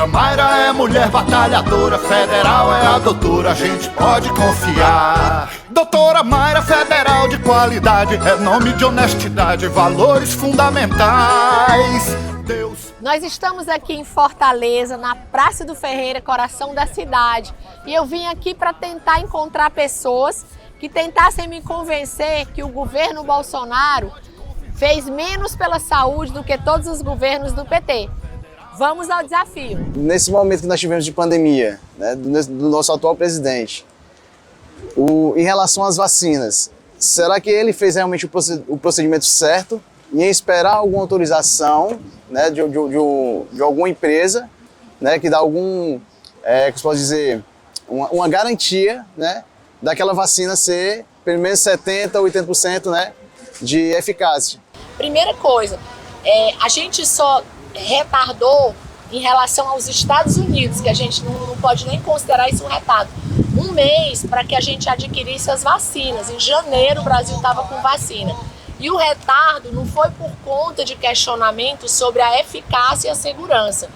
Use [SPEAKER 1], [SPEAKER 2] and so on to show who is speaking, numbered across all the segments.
[SPEAKER 1] Doutora Mayra é mulher batalhadora, federal é a doutora, a gente pode confiar. Doutora Mayra, federal de qualidade, é nome de honestidade, valores fundamentais. Deus.
[SPEAKER 2] Nós estamos aqui em Fortaleza, na Praça do Ferreira, coração da cidade. E eu vim aqui para tentar encontrar pessoas que tentassem me convencer que o governo Bolsonaro fez menos pela saúde do que todos os governos do PT. Vamos ao desafio.
[SPEAKER 3] Nesse momento que nós tivemos de pandemia, né, do nosso atual presidente, em relação às vacinas, será que ele fez realmente o procedimento certo em esperar alguma autorização, né, de alguma empresa, né, que dá algum, que se pode dizer, uma garantia, né, daquela vacina ser pelo menos 70% ou 80%, né, de eficácia?
[SPEAKER 2] Primeira coisa, a gente só retardou em relação aos Estados Unidos, que a gente não pode nem considerar isso um retardo. Um mês para que a gente adquirisse as vacinas. Em janeiro o Brasil estava com vacina. E o retardo não foi por conta de questionamento sobre a eficácia e a segurança.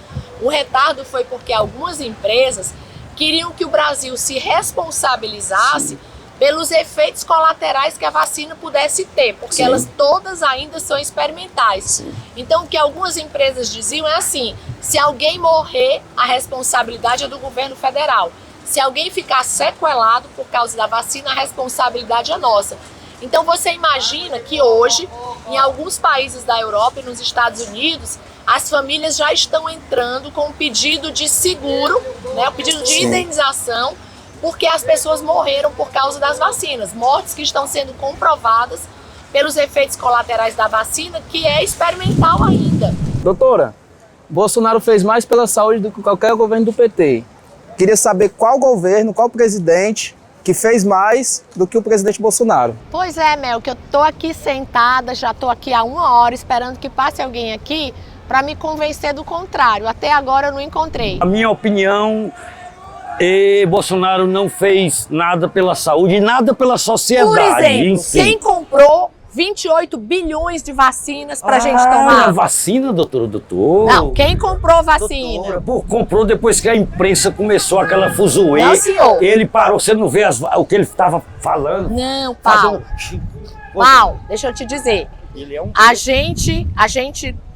[SPEAKER 2] O retardo foi porque algumas empresas queriam que o Brasil se responsabilizasse pelos efeitos colaterais que a vacina pudesse ter, porque elas todas ainda são experimentais. Então, o que algumas empresas diziam é assim: se alguém morrer, a responsabilidade é do governo federal. Se alguém ficar sequelado por causa da vacina, a responsabilidade é nossa. Então, você imagina que hoje, em alguns países da Europa e nos Estados Unidos, as famílias já estão entrando com um pedido de seguro, né, um pedido de indenização, porque as pessoas morreram por causa das vacinas. Mortes que estão sendo comprovadas pelos efeitos colaterais da vacina, que é experimental ainda.
[SPEAKER 4] Doutora, Bolsonaro fez mais pela saúde do que qualquer governo do PT. Queria saber qual governo, qual presidente que fez mais do que o presidente Bolsonaro.
[SPEAKER 2] Pois é, Mel, que eu tô aqui sentada, já tô aqui há 1 hora esperando que passe alguém aqui para me convencer do contrário. Até agora eu não encontrei.
[SPEAKER 5] A minha opinião, Bolsonaro não fez nada pela saúde e nada pela sociedade.
[SPEAKER 2] Por exemplo,
[SPEAKER 5] em si.
[SPEAKER 2] quem comprou 28 bilhões de vacinas pra gente tomar?
[SPEAKER 5] Vacina, doutor?
[SPEAKER 2] Não, quem comprou vacina?
[SPEAKER 5] Pô, comprou depois que a imprensa começou aquela fuzuê.
[SPEAKER 2] Não, senhor.
[SPEAKER 5] Ele parou, você não vê o que ele estava falando?
[SPEAKER 2] Não, Paulo. Paulo, deixa eu te dizer.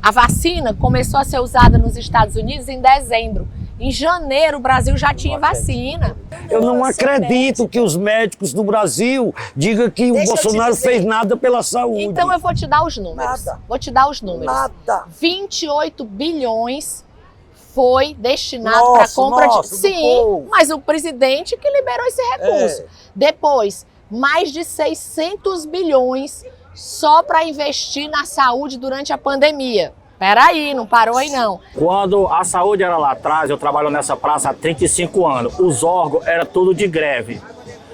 [SPEAKER 2] A vacina começou a ser usada nos Estados Unidos em dezembro. Em janeiro, o Brasil já tinha vacina.
[SPEAKER 5] Eu não acredito que os médicos do Brasil digam que o Bolsonaro fez nada pela saúde.
[SPEAKER 2] Então eu vou te dar os números. Vou te dar os números.
[SPEAKER 6] Nada.
[SPEAKER 2] 28 bilhões foi destinado para compra de... Sim, mas o presidente que liberou esse recurso. Depois, mais de 600 bilhões só para investir na saúde durante a pandemia. Peraí, não parou aí não.
[SPEAKER 7] Quando a saúde era lá atrás, eu trabalho nessa praça há 35 anos, os órgãos eram tudo de greve.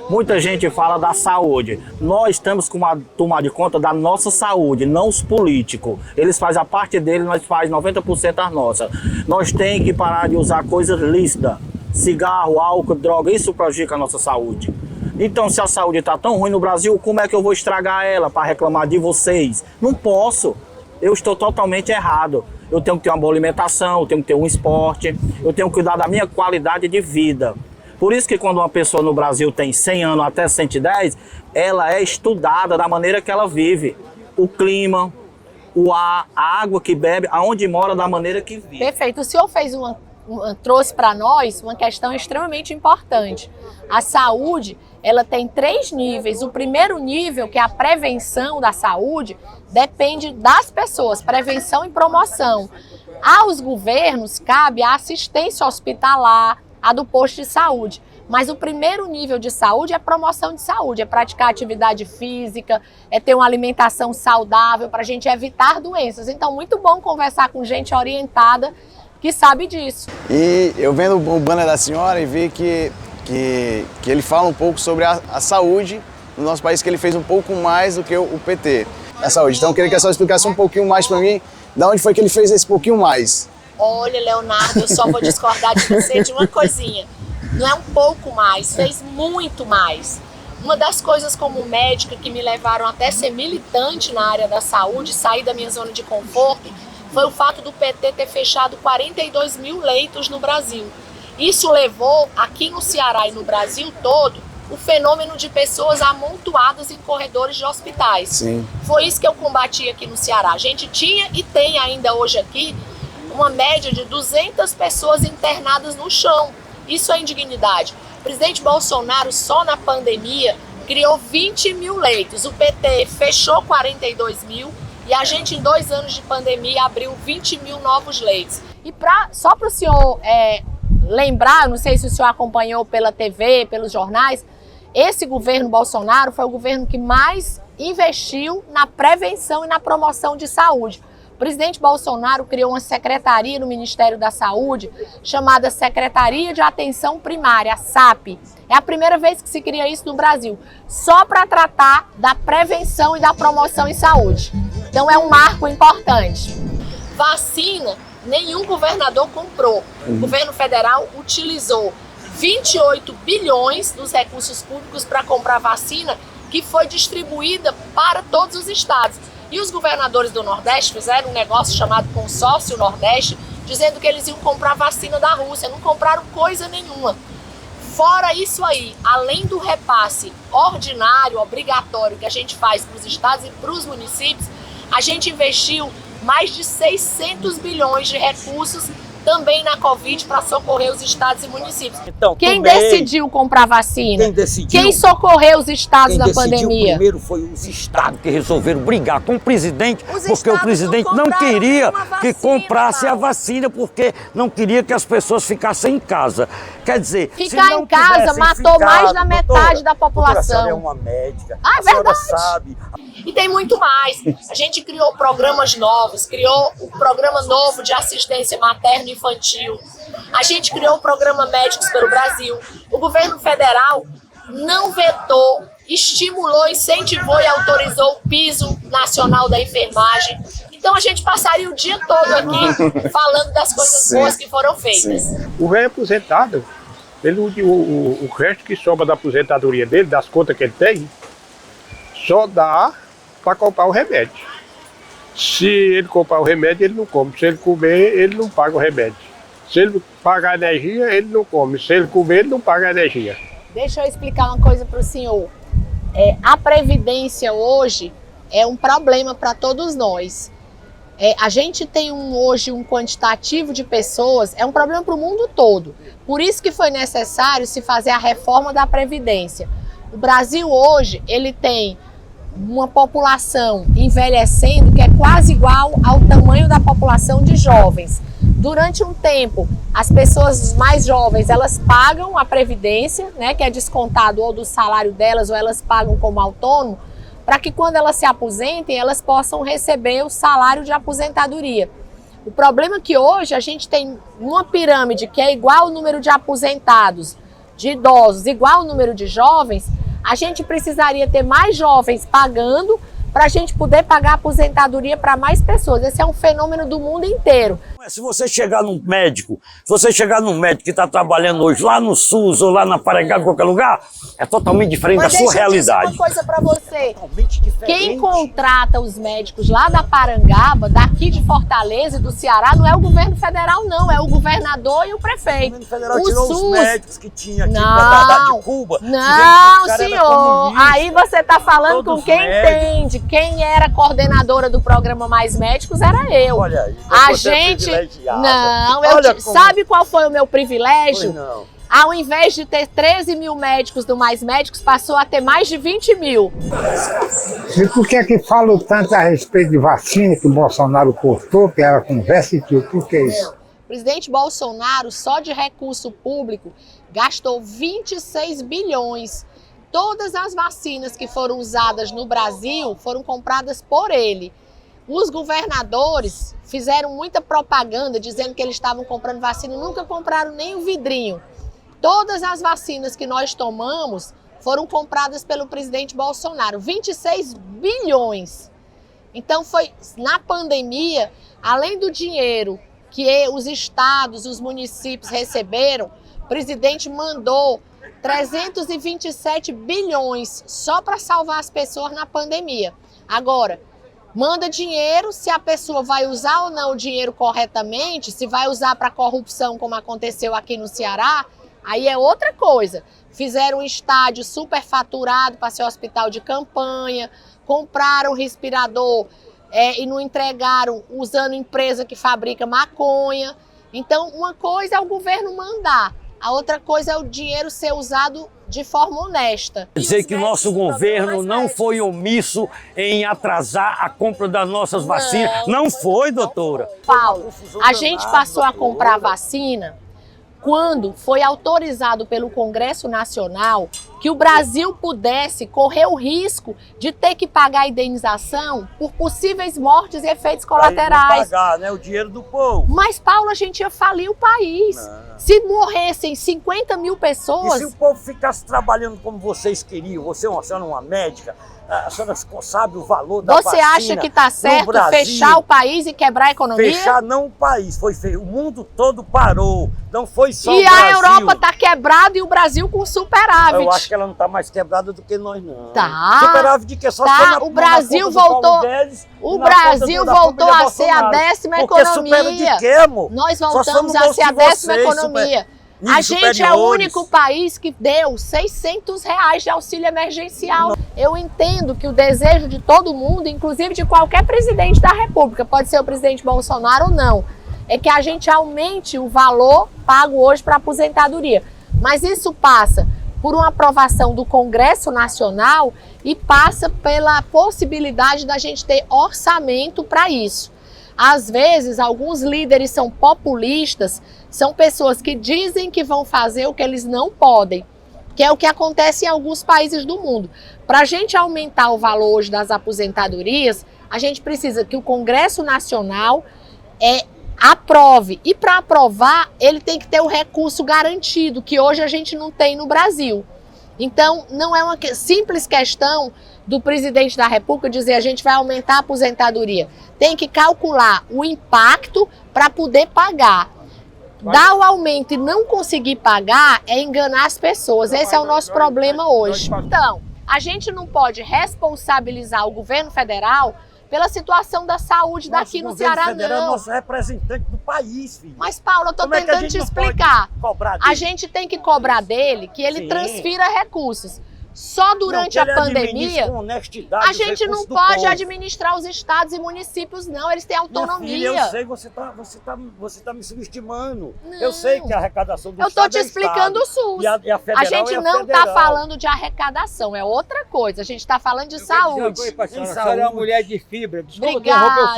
[SPEAKER 7] Muita gente fala da saúde. Nós temos que tomar de conta da nossa saúde, não os políticos. Eles fazem a parte deles, nós fazemos 90% as nossas. Nós temos que parar de usar coisas lícitas. Cigarro, álcool, droga, isso prejudica a nossa saúde. Então, se a saúde está tão ruim no Brasil, como é que eu vou estragar ela para reclamar de vocês? Não posso. Eu estou totalmente errado. Eu tenho que ter uma boa alimentação, eu tenho que ter um esporte, eu tenho que cuidar da minha qualidade de vida. Por isso que quando uma pessoa no Brasil tem 100 anos até 110, ela é estudada da maneira que ela vive. O clima, o ar, a água que bebe, aonde mora, da maneira que vive.
[SPEAKER 2] Perfeito. O senhor trouxe para nós uma questão extremamente importante. A saúde, ela tem 3 níveis. O primeiro nível, que é a prevenção da saúde, depende das pessoas, prevenção e promoção. Aos governos cabe a assistência hospitalar, a do posto de saúde. Mas o primeiro nível de saúde é promoção de saúde, é praticar atividade física, é ter uma alimentação saudável para a gente evitar doenças. Então, muito bom conversar com gente orientada que sabe disso.
[SPEAKER 3] E eu vendo o banner da senhora e vi que ele fala um pouco sobre a saúde no nosso país, que ele fez um pouco mais do que o PT. A saúde. Então eu queria que a senhora explicasse um pouquinho mais para mim, de onde foi que ele fez esse pouquinho mais.
[SPEAKER 2] Olha, Leonardo, eu só vou discordar de você de uma coisinha. Não é um pouco mais, fez muito mais. Uma das coisas como médica que me levaram até ser militante na área da saúde, sair da minha zona de conforto, foi o fato do PT ter fechado 42 mil leitos no Brasil. Isso levou, aqui no Ceará e no Brasil todo, o fenômeno de pessoas amontoadas em corredores de hospitais.
[SPEAKER 3] Sim.
[SPEAKER 2] Foi isso que eu combati aqui no Ceará. A gente tinha e tem ainda hoje aqui uma média de 200 pessoas internadas no chão. Isso é indignidade. O presidente Bolsonaro, só na pandemia, criou 20 mil leitos. O PT fechou 42 mil e a gente, em 2 anos de pandemia, abriu 20 mil novos leitos. E só para o senhor lembrar, não sei se o senhor acompanhou pela TV, pelos jornais, esse governo Bolsonaro foi o governo que mais investiu na prevenção e na promoção de saúde. O presidente Bolsonaro criou uma secretaria no Ministério da Saúde chamada Secretaria de Atenção Primária, a SAP. É a primeira vez que se cria isso no Brasil, só para tratar da prevenção e da promoção em saúde. Então é um marco importante. Vacina, nenhum governador comprou. O governo federal utilizou 28 bilhões dos recursos públicos para comprar vacina, que foi distribuída para todos os estados. E os governadores do Nordeste fizeram um negócio chamado Consórcio Nordeste, dizendo que eles iam comprar vacina da Rússia. Não compraram coisa nenhuma. Fora isso aí, além do repasse ordinário, obrigatório, que a gente faz para os estados e para os municípios, a gente investiu mais de 600 bilhões de recursos também na Covid para socorrer os estados e municípios.
[SPEAKER 5] Então,
[SPEAKER 2] quem
[SPEAKER 5] também,
[SPEAKER 2] decidiu comprar vacina?
[SPEAKER 5] Quem decidiu?
[SPEAKER 2] Quem socorreu os estados
[SPEAKER 5] Quem
[SPEAKER 2] na
[SPEAKER 5] decidiu
[SPEAKER 2] pandemia?
[SPEAKER 5] primeiro foi os estados que resolveram brigar com o presidente,
[SPEAKER 2] Os
[SPEAKER 5] porque o
[SPEAKER 2] estados
[SPEAKER 5] presidente
[SPEAKER 2] não
[SPEAKER 5] não
[SPEAKER 2] compraram
[SPEAKER 5] queria
[SPEAKER 2] nenhuma
[SPEAKER 5] que
[SPEAKER 2] vacina,
[SPEAKER 5] comprasse a
[SPEAKER 2] Paulo.
[SPEAKER 5] vacina, porque não queria que as pessoas ficassem em casa. Quer dizer, se
[SPEAKER 2] Ficar
[SPEAKER 5] não
[SPEAKER 2] em casa
[SPEAKER 5] tivessem
[SPEAKER 2] matou mais da
[SPEAKER 5] ficado,
[SPEAKER 2] metade da
[SPEAKER 5] doutora, a senhora
[SPEAKER 2] população.
[SPEAKER 5] é uma médica,
[SPEAKER 2] Ah, é
[SPEAKER 5] a senhora
[SPEAKER 2] verdade.
[SPEAKER 5] sabe.
[SPEAKER 2] E tem muito mais. A gente criou programas novos, criou o programa novo de assistência materno-infantil. A gente criou o programa Médicos pelo Brasil. O governo federal não vetou, estimulou, incentivou e autorizou o piso nacional da enfermagem. Então a gente passaria o dia todo aqui falando das coisas
[SPEAKER 3] Sim.
[SPEAKER 2] boas que foram feitas.
[SPEAKER 6] O velho aposentado, o resto que sobra da aposentadoria dele, das contas que ele tem, só dá para comprar o remédio. Se ele comprar o remédio, ele não come. Se ele comer, ele não paga o remédio. Se ele pagar a energia, ele não come. Se ele comer, ele não paga a energia.
[SPEAKER 2] Deixa eu explicar uma coisa para o senhor. A Previdência hoje é um problema para todos nós. A gente tem hoje um quantitativo de pessoas, é um problema para o mundo todo. Por isso que foi necessário se fazer a reforma da Previdência. O Brasil hoje, ele tem uma população envelhecendo que é quase igual ao tamanho da população de jovens. Durante um tempo, as pessoas mais jovens, elas pagam a Previdência, né, que é descontado ou do salário delas, ou elas pagam como autônomo, para que quando elas se aposentem, elas possam receber o salário de aposentadoria. O problema é que hoje a gente tem uma pirâmide que é igual ao número de aposentados, de idosos, igual ao número de jovens. A gente precisaria ter mais jovens pagando para a gente poder pagar a aposentadoria para mais pessoas. Esse é um fenômeno do mundo inteiro.
[SPEAKER 5] Se você chegar num médico, que está trabalhando hoje lá no SUS ou lá na Parangaba, em qualquer lugar, é totalmente diferente da sua realidade.
[SPEAKER 2] Uma coisa para você.
[SPEAKER 5] Totalmente diferente.
[SPEAKER 2] Quem contrata os médicos lá da Parangaba, daqui de Fortaleza e do Ceará, não é o governo federal, não. É o governador e o prefeito.
[SPEAKER 5] O governo federal
[SPEAKER 2] O
[SPEAKER 5] tirou
[SPEAKER 2] SUS...
[SPEAKER 5] os médicos que tinha aqui
[SPEAKER 2] Não,
[SPEAKER 5] para dar de Cuba.
[SPEAKER 2] não, senhor. Aí você está falando
[SPEAKER 5] Todos
[SPEAKER 2] com quem
[SPEAKER 5] médicos.
[SPEAKER 2] entende. Quem era coordenadora do programa Mais Médicos era eu.
[SPEAKER 5] Olha aí,
[SPEAKER 2] A
[SPEAKER 5] você é
[SPEAKER 2] gente...
[SPEAKER 5] privilegiada.
[SPEAKER 2] Não,
[SPEAKER 5] Olha como-
[SPEAKER 2] sabe qual foi o meu privilégio?
[SPEAKER 5] Pois não.
[SPEAKER 2] Ao invés de ter 13 mil médicos do Mais Médicos, passou a ter mais de 20 mil.
[SPEAKER 8] E por que é que falam tanto a respeito de vacina que o Bolsonaro cortou, que era conversa e tudo? Por que isso?
[SPEAKER 2] O presidente Bolsonaro, só de recurso público, gastou 26 bilhões. Todas as vacinas que foram usadas no Brasil foram compradas por ele. Os governadores fizeram muita propaganda dizendo que eles estavam comprando vacina, nunca compraram nem um vidrinho. Todas as vacinas que nós tomamos foram compradas pelo presidente Bolsonaro, 26 bilhões. Então foi na pandemia, além do dinheiro que os estados, os municípios receberam, o presidente mandou 327 bilhões só para salvar as pessoas na pandemia. Agora, manda dinheiro, se a pessoa vai usar ou não o dinheiro corretamente, se vai usar para corrupção, como aconteceu aqui no Ceará, aí é outra coisa. Fizeram um estádio superfaturado para ser hospital de campanha, compraram respirador e não entregaram, usando empresa que fabrica maconha. Então, uma coisa é o governo mandar, a outra coisa é o dinheiro ser usado de forma honesta.
[SPEAKER 5] Quer dizer que o nosso governo não foi omisso em atrasar a compra das nossas vacinas? Não foi, doutora?
[SPEAKER 2] Paulo, a gente passou a comprar vacina quando foi autorizado pelo Congresso Nacional que o Brasil pudesse correr o risco de ter que pagar a indenização por possíveis mortes e efeitos colaterais.
[SPEAKER 5] Pagar, né, o dinheiro do povo.
[SPEAKER 2] Mas, Paulo, a gente ia falir o país.
[SPEAKER 5] Não.
[SPEAKER 2] Se morressem 50 mil pessoas...
[SPEAKER 5] E se o povo ficasse trabalhando como vocês queriam? Você é uma médica, a senhora sabe o valor da vacina.
[SPEAKER 2] Você acha que está certo fechar o país e quebrar a economia?
[SPEAKER 5] Fechar não o país, o mundo todo parou, não foi só o
[SPEAKER 2] Brasil.
[SPEAKER 5] Brasil.
[SPEAKER 2] E a Europa está quebrada e o Brasil com superávit.
[SPEAKER 5] Eu acho que ela não está mais quebrada do que nós, não.
[SPEAKER 2] Tá.
[SPEAKER 5] Superávit de que? Só
[SPEAKER 2] tá. O Brasil voltou, o Brasil voltou a ser a 10ª economia.
[SPEAKER 5] Superávit de quê, amor?
[SPEAKER 2] Nós voltamos a ser a 10ª economia. A gente é o único país que deu R$600 de auxílio emergencial. Eu entendo que o desejo de todo mundo, inclusive de qualquer presidente da República, pode ser o presidente Bolsonaro ou não, é que a gente aumente o valor pago hoje para a aposentadoria. Mas isso passa por uma aprovação do Congresso Nacional e passa pela possibilidade da gente ter orçamento para isso. Às vezes, alguns líderes são populistas, são pessoas que dizem que vão fazer o que eles não podem, que é o que acontece em alguns países do mundo. Para a gente aumentar o valor hoje das aposentadorias, a gente precisa que o Congresso Nacional aprove. E para aprovar, ele tem que ter o recurso garantido, que hoje a gente não tem no Brasil. Então, não é uma simples questão do presidente da República dizer a gente vai aumentar a aposentadoria. Tem que calcular o impacto para poder pagar. Dar o aumento e não conseguir pagar é enganar as pessoas. Esse é o nosso problema hoje. Então, a gente não pode responsabilizar o governo federal pela situação da saúde daqui no Ceará,
[SPEAKER 5] não. É nosso representante do país, filho.
[SPEAKER 2] Mas, Paulo, eu estou tentando te explicar. A gente tem que cobrar dele que ele transfira recursos. Só durante a pandemia, a gente não pode administrar os estados e municípios, não. Eles têm autonomia.
[SPEAKER 5] Minha filha, eu sei, você tá me subestimando. Não. Eu sei que a arrecadação do
[SPEAKER 2] estado
[SPEAKER 5] é
[SPEAKER 2] Eu estou te explicando o SUS.
[SPEAKER 5] E a federal
[SPEAKER 2] a gente não está falando de arrecadação, é outra coisa. A gente está falando de saúde.
[SPEAKER 9] A senhora é uma mulher de fibra. Desculpa,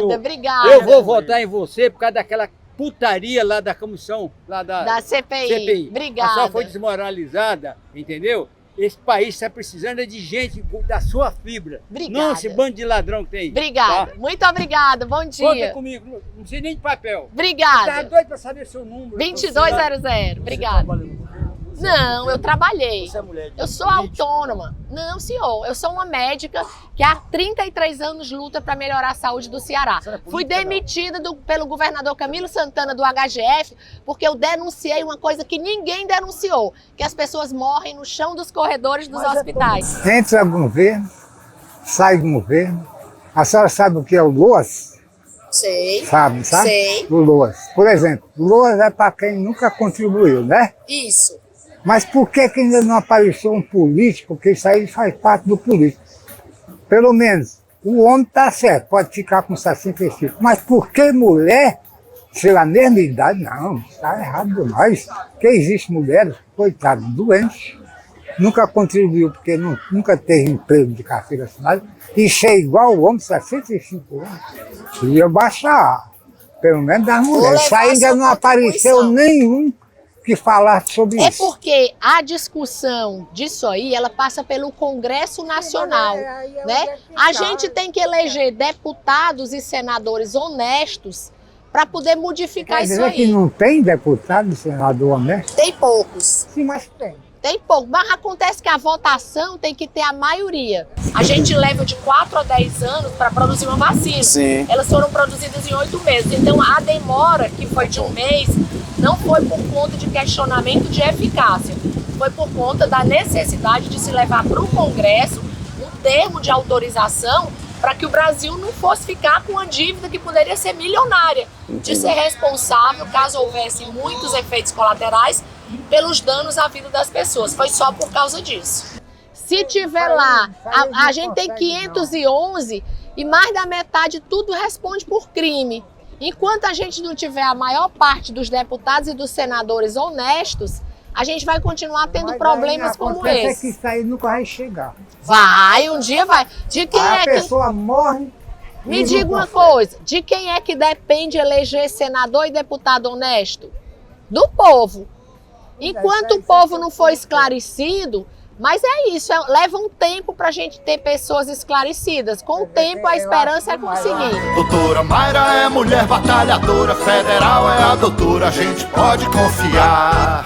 [SPEAKER 2] obrigada.
[SPEAKER 9] Eu vou votar em você por causa daquela putaria lá da comissão, lá da
[SPEAKER 2] CPI. Obrigada.
[SPEAKER 9] A senhora foi desmoralizada, entendeu? Esse país está precisando de gente da sua fibra.
[SPEAKER 2] Obrigada.
[SPEAKER 9] Não esse bando de ladrão que tem aí.
[SPEAKER 2] Obrigada. Tá? Muito obrigada. Bom dia.
[SPEAKER 9] Conta comigo. Não sei nem de papel.
[SPEAKER 2] Obrigada.
[SPEAKER 9] Tá doido para saber seu número.
[SPEAKER 2] 2200. Obrigada. Não, eu trabalhei.
[SPEAKER 5] Você é mulher
[SPEAKER 2] eu sou autônoma. Não, senhor. Eu sou uma médica que há 33 anos luta para melhorar a saúde do Ceará. Fui demitida pelo governador Camilo Santana do HGF porque eu denunciei uma coisa que ninguém denunciou, que as pessoas morrem no chão dos corredores dos hospitais.
[SPEAKER 8] Entra governo, sai governo. A senhora sabe o que é o LOAS?
[SPEAKER 2] Sei.
[SPEAKER 8] Sabe?
[SPEAKER 2] Sei.
[SPEAKER 8] O LOAS. Por exemplo, o LOAS é para quem nunca contribuiu, né?
[SPEAKER 2] Isso.
[SPEAKER 8] Mas por que ainda não apareceu um político? Porque isso aí faz parte do político. Pelo menos, o homem está certo, pode ficar com 65. Mas por que mulher, sei lá, mesma idade? Não, está errado demais. Porque existem mulheres, coitadas, doentes, nunca contribuiu porque nunca teve emprego de carteira assinada, e ser igual o homem, 65 anos. Devia baixar, pelo menos das mulheres. Isso ainda não apareceu nenhum que falasse sobre isso.
[SPEAKER 2] É porque a discussão disso aí, ela passa pelo Congresso Nacional, né? A gente tem que eleger deputados e senadores honestos para poder modificar isso aí.
[SPEAKER 8] Quer dizer que não tem deputado e senador honesto?
[SPEAKER 2] Tem poucos.
[SPEAKER 8] Sim, mas tem.
[SPEAKER 2] Tem pouco, mas acontece que a votação tem que ter a maioria. A gente leva de 4 a 10 anos para produzir uma vacina.
[SPEAKER 3] Sim.
[SPEAKER 2] Elas foram produzidas em 8 meses. Então a demora, que foi de 1 mês, não foi por conta de questionamento de eficácia. Foi por conta da necessidade de se levar para o Congresso um termo de autorização para que o Brasil não fosse ficar com uma dívida que poderia ser milionária, de ser responsável, caso houvesse muitos efeitos colaterais, pelos danos à vida das pessoas. Foi só por causa disso. Se tiver lá, a gente tem 511 e mais da metade tudo responde por crime. Enquanto a gente não tiver a maior parte dos deputados e dos senadores honestos, a gente vai continuar tendo problemas como esse.
[SPEAKER 8] É que isso aí nunca vai chegar.
[SPEAKER 2] Vai, um dia vai. De quem
[SPEAKER 8] A
[SPEAKER 2] é que...
[SPEAKER 8] pessoa morre.
[SPEAKER 2] Me diga uma coisa, de quem é que depende eleger senador e deputado honesto? Do povo. Enquanto o povo não for esclarecido, mas é isso, leva um tempo para a gente ter pessoas esclarecidas. Com o tempo, a esperança é conseguir.
[SPEAKER 1] Doutora Mayra é mulher batalhadora, federal é a doutora, a gente pode confiar.